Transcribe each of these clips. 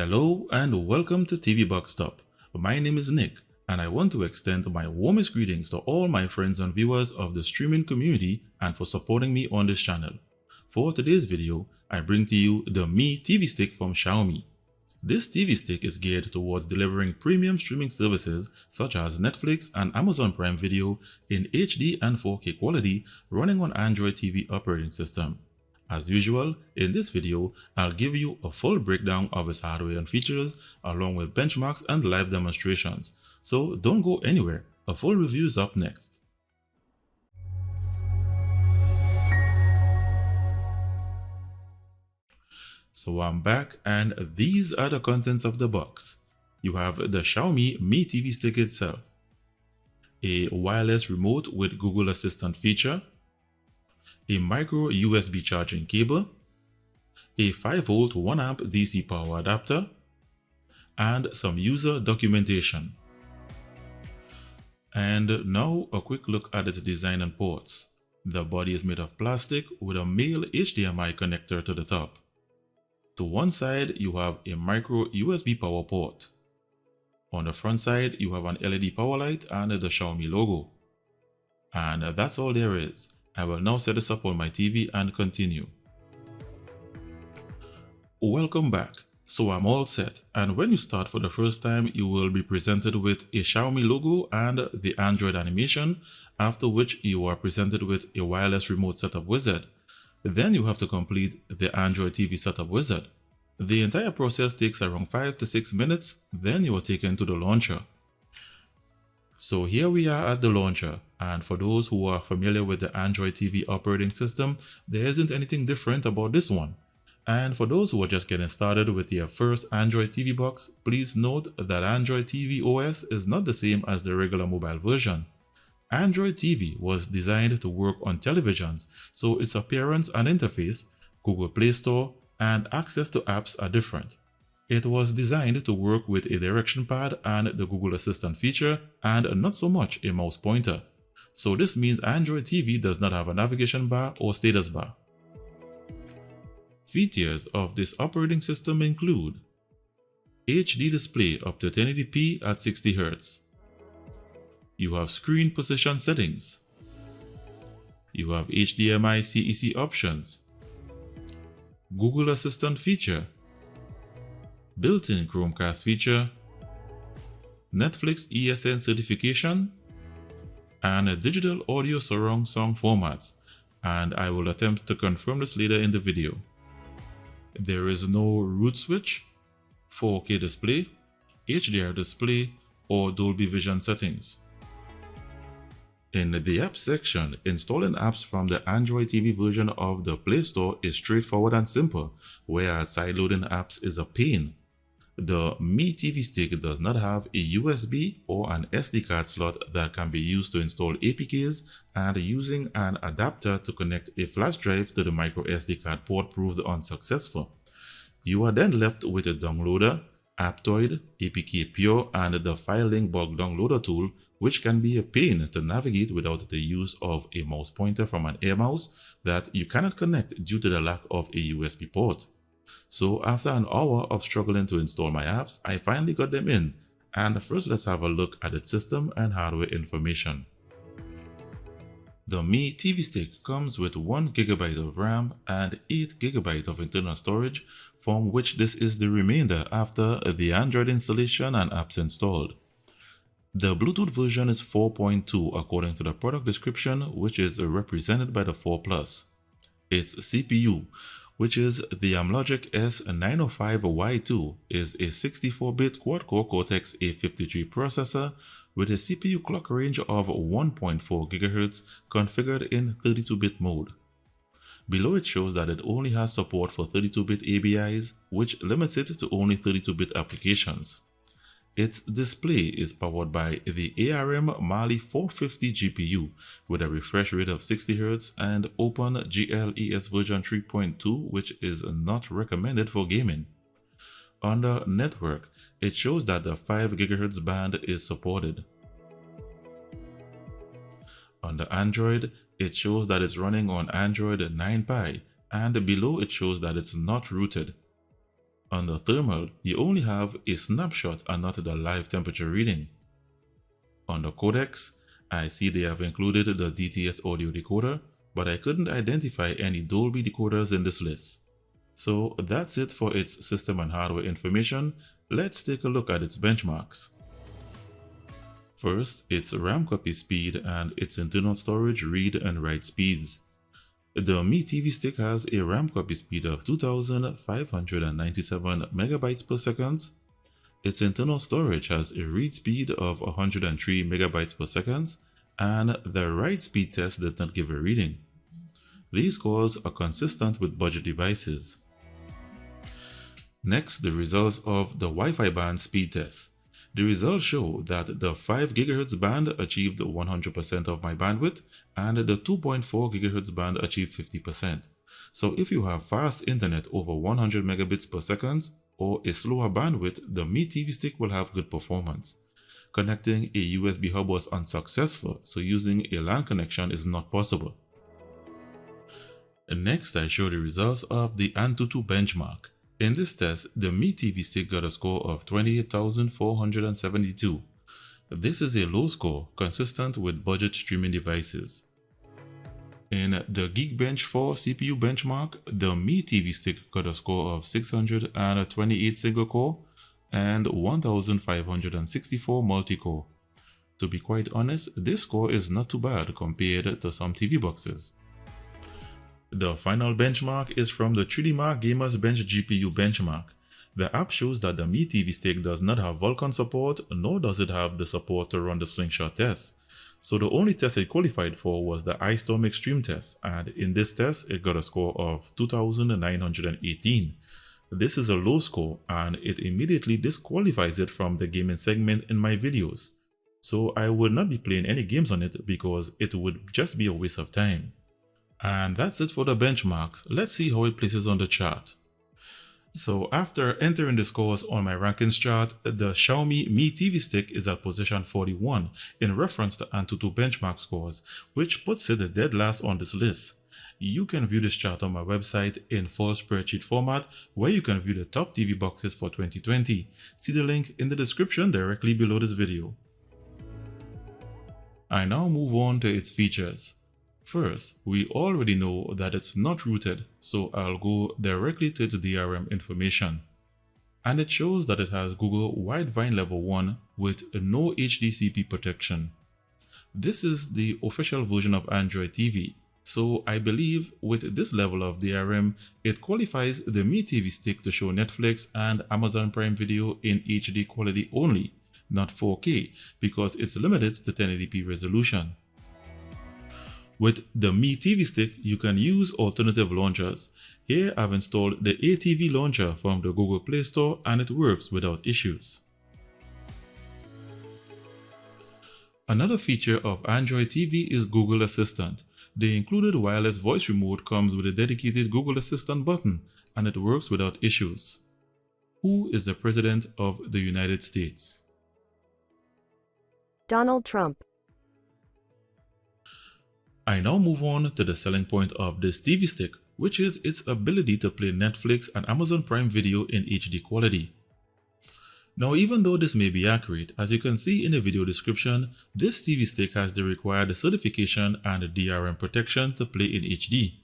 Hello and welcome to TV Box Top. My name is Nick and I want to extend my warmest greetings to all my friends and viewers of the streaming community and for supporting me on this channel. For today's video, I bring to you the Mi TV Stick from Xiaomi. This TV stick is geared towards delivering premium streaming services such as Netflix and Amazon Prime Video in HD and 4K quality running on Android TV operating system. As usual, in this video, I'll give you a full breakdown of its hardware and features along with benchmarks and live demonstrations. So don't go anywhere, a full review is up next. So I'm back and these are the contents of the box. You have the Xiaomi Mi TV Stick itself, a wireless remote with Google Assistant feature, a micro USB charging cable, a 5V 1A DC power adapter, and some user documentation. And now a quick look at its design and ports. The body is made of plastic with a male HDMI connector to the top. To one side, you have a micro USB power port. On the front side, you have an LED power light and the Xiaomi logo. And that's all there is. I will now set this up on my TV and continue. Welcome back. So I'm all set, and when you start for the first time, you will be presented with a Xiaomi logo and the Android animation, after which you are presented with a wireless remote setup wizard. Then you have to complete the Android TV setup wizard. The entire process takes around 5 to 6 minutes, then you are taken to the launcher. So here we are at the launcher, and for those who are familiar with the Android TV operating system, there isn't anything different about this one. And for those who are just getting started with their first Android TV box, please note that Android TV OS is not the same as the regular mobile version. Android TV was designed to work on televisions, so its appearance and interface, Google Play Store, and access to apps are different. It was designed to work with a direction pad and the Google Assistant feature, and not so much a mouse pointer. So this means Android TV does not have a navigation bar or status bar. Features of this operating system include HD display up to 1080p at 60Hz. You have screen position settings. You have HDMI CEC options. Google Assistant feature. Built-in Chromecast feature, Netflix ESN certification, and a digital audio surround sound format, and I will attempt to confirm this later in the video. There is no root switch, 4K display, HDR display, or Dolby Vision settings. In the apps section, installing apps from the Android TV version of the Play Store is straightforward and simple, whereas sideloading apps is a pain. The Mi TV Stick does not have a USB or an SD card slot that can be used to install APKs, and using an adapter to connect a flash drive to the micro SD card port proved unsuccessful. You are then left with a downloader, Aptoid, APK Pure, and the FileLink bulk downloader tool, which can be a pain to navigate without the use of a mouse pointer from an Air mouse that you cannot connect due to the lack of a USB port. So after an hour of struggling to install my apps, I finally got them in, and first let's have a look at its system and hardware information. The Mi TV Stick comes with 1GB of RAM and 8GB of internal storage, from which this is the remainder after the Android installation and apps installed. The Bluetooth version is 4.2 according to the product description, which is represented by the 4 Plus. Its CPU, which is the Amlogic S905Y2, is a 64-bit quad-core Cortex-A53 processor with a CPU clock range of 1.4 GHz configured in 32-bit mode. Below it shows that it only has support for 32-bit ABIs, which limits it to only 32-bit applications. Its display is powered by the ARM Mali 450 GPU with a refresh rate of 60Hz and Open GLES version 3.2, which is not recommended for gaming. On the network, it shows that the 5 GHz band is supported. On the Android, it shows that it's running on Android 9 Pie, and below it shows that it's not rooted. On the thermal, you only have a snapshot and not the live temperature reading. On the codecs, I see they have included the DTS audio decoder, but I couldn't identify any Dolby decoders in this list. So that's it for its system and hardware information. Let's take a look at its benchmarks. First, its RAM copy speed and its internal storage read and write speeds. The Mi TV Stick has a RAM copy speed of 2597 megabytes per second. Its internal storage has a read speed of 103 megabytes per second, and the write speed test did not give a reading. These scores are consistent with budget devices. Next, the results of the Wi-Fi band speed test. The results show that the 5 GHz band achieved 100% of my bandwidth and the 2.4 GHz band achieved 50%. So if you have fast internet over 100 megabits per second or a slower bandwidth, the Mi TV Stick will have good performance. Connecting a USB hub was unsuccessful, so using a LAN connection is not possible. Next, I show the results of the Antutu benchmark. In this test, the Mi TV Stick got a score of 28,472. This is a low score, consistent with budget streaming devices. In the Geekbench 4 CPU benchmark, the Mi TV Stick got a score of 628 single-core and 1,564 multi-core. To be quite honest, this score is not too bad compared to some TV boxes. The final benchmark is from the 3D Mark Gamers Bench GPU benchmark. The app shows that the Mi TV Stick does not have Vulkan support, nor does it have the support to run the slingshot test. So the only test it qualified for was the Ice Storm Extreme test, and in this test it got a score of 2,918. This is a low score and it immediately disqualifies it from the gaming segment in my videos. So I will not be playing any games on it because it would just be a waste of time. And that's it for the benchmarks. Let's see how it places on the chart. So after entering the scores on my rankings chart, the Xiaomi Mi TV Stick is at position 41 in reference to Antutu benchmark scores, which puts it dead last on this list. You can view this chart on my website in full spreadsheet format, where you can view the top TV boxes for 2020. See the link in the description directly below this video. I now move on to its features. First, we already know that it's not rooted, so I'll go directly to its DRM information. And it shows that it has Google Widevine Level 1 with no HDCP protection. This is the official version of Android TV, so I believe with this level of DRM, it qualifies the Mi TV Stick to show Netflix and Amazon Prime Video in HD quality only, not 4K, because it's limited to 1080p resolution. With the Mi TV Stick, you can use alternative launchers. Here I've installed the ATV launcher from the Google Play Store and it works without issues. Another feature of Android TV is Google Assistant. The included wireless voice remote comes with a dedicated Google Assistant button and it works without issues. Who is the President of the United States? Donald Trump. I now move on to the selling point of this TV Stick, which is its ability to play Netflix and Amazon Prime Video in HD quality. Now, even though this may be accurate, as you can see in the video description, this TV Stick has the required certification and DRM protection to play in HD.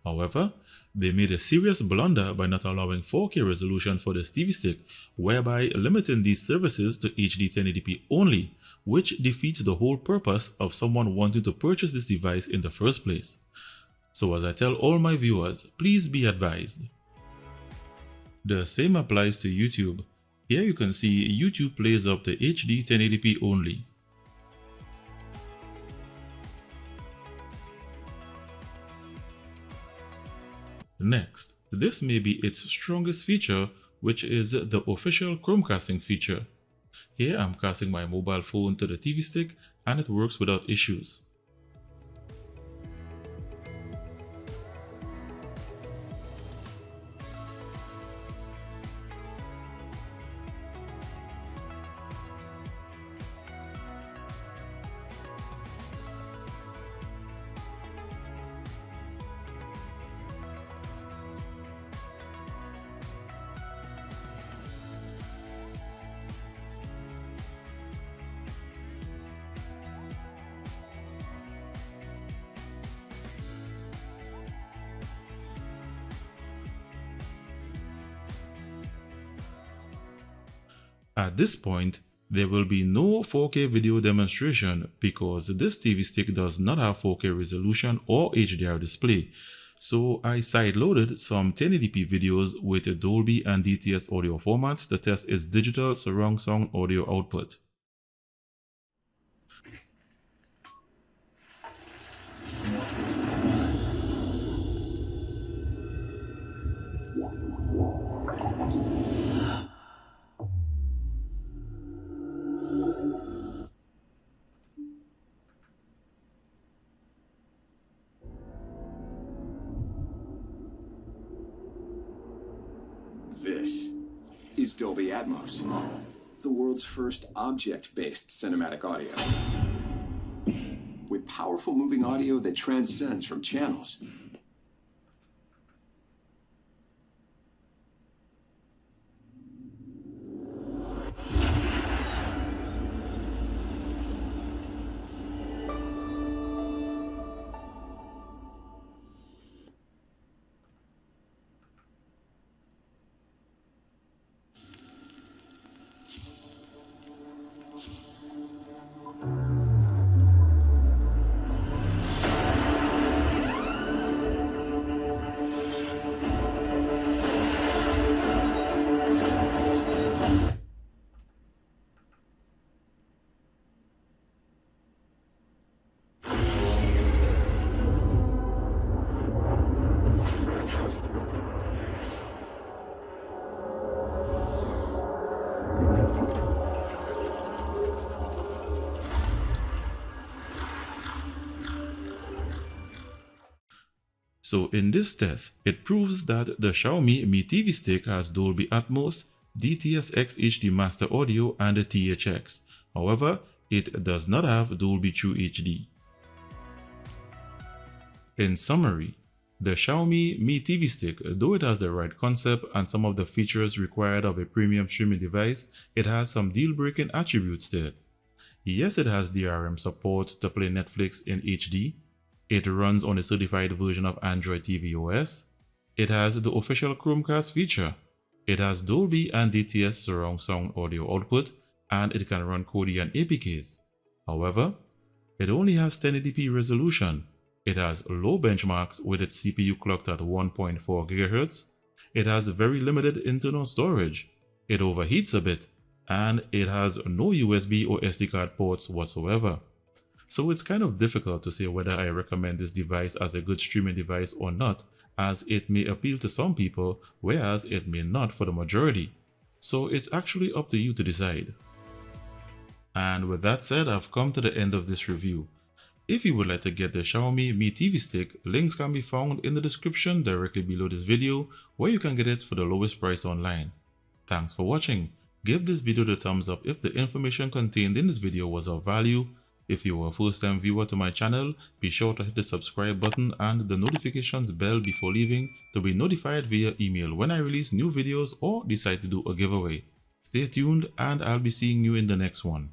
However, they made a serious blunder by not allowing 4K resolution for this TV Stick, whereby limiting these services to HD 1080p only, which defeats the whole purpose of someone wanting to purchase this device in the first place. So as I tell all my viewers, please be advised. The same applies to YouTube. Here you can see YouTube plays up to HD 1080p only. Next, this may be its strongest feature, which is the official Chromecasting feature. Here I'm casting my mobile phone to the TV Stick and it works without issues. At this point, there will be no 4K video demonstration because this TV stick does not have 4K resolution or HDR display. So I sideloaded some 1080p videos with Dolby and DTS audio formats to test its digital surround sound audio output. This is Dolby Atmos, the world's first object-based cinematic audio. With powerful moving audio that transcends from channels. So in this test, it proves that the Xiaomi Mi TV Stick has Dolby Atmos, DTS-X HD Master Audio and the THX. However, it does not have Dolby TrueHD. In summary, the Xiaomi Mi TV Stick, though it has the right concept and some of the features required of a premium streaming device, it has some deal-breaking attributes to it. Yes, it has DRM support to play Netflix in HD. It runs on a certified version of Android TV OS. It has the official Chromecast feature. It has Dolby and DTS surround sound audio output, and it can run Kodi and APKs. However, it only has 1080p resolution. It has low benchmarks with its CPU clocked at 1.4 GHz. It has very limited internal storage. It overheats a bit, and it has no USB or SD card ports whatsoever. So it's kind of difficult to say whether I recommend this device as a good streaming device or not, as it may appeal to some people, whereas it may not for the majority. So it's actually up to you to decide. And with that said, I've come to the end of this review. If you would like to get the Xiaomi Mi TV Stick, links can be found in the description directly below this video, where you can get it for the lowest price online. Thanks for watching. Give this video the thumbs up if the information contained in this video was of value. If you are a first-time viewer to my channel, be sure to hit the subscribe button and the notifications bell before leaving to be notified via email when I release new videos or decide to do a giveaway. Stay tuned and I'll be seeing you in the next one.